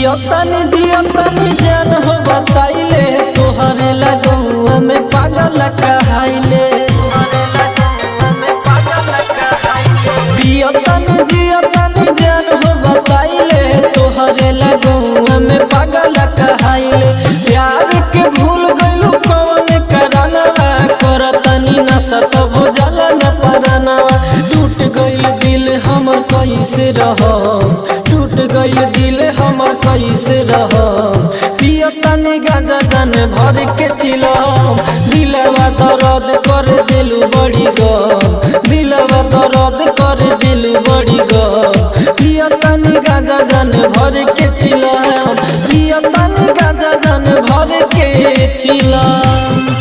पियतानी जियतानी जान हो बताइले तोहरे लगौआ में पागल कहाइले। पियतानी जियतानी जान हो बताइले तोहरे लगौआ में पागल कहाइले। प्यार के भूल गइलू कौन करनवा करतनी नशा तब जाला न परनवा। टूट गइल दिल हमर कैसे रहम, टूट गइल दिल हमर कैसे रहम। पियतानी गांजा जान भर के चिलम, दिलवा दर्द कर दिलू बड़ी गम, दिलवा दर्द कर दिलू बड़ी गम। पियतानी गांजा जान भर के चिलम, पियतानी गांजा जान भर के चिलम।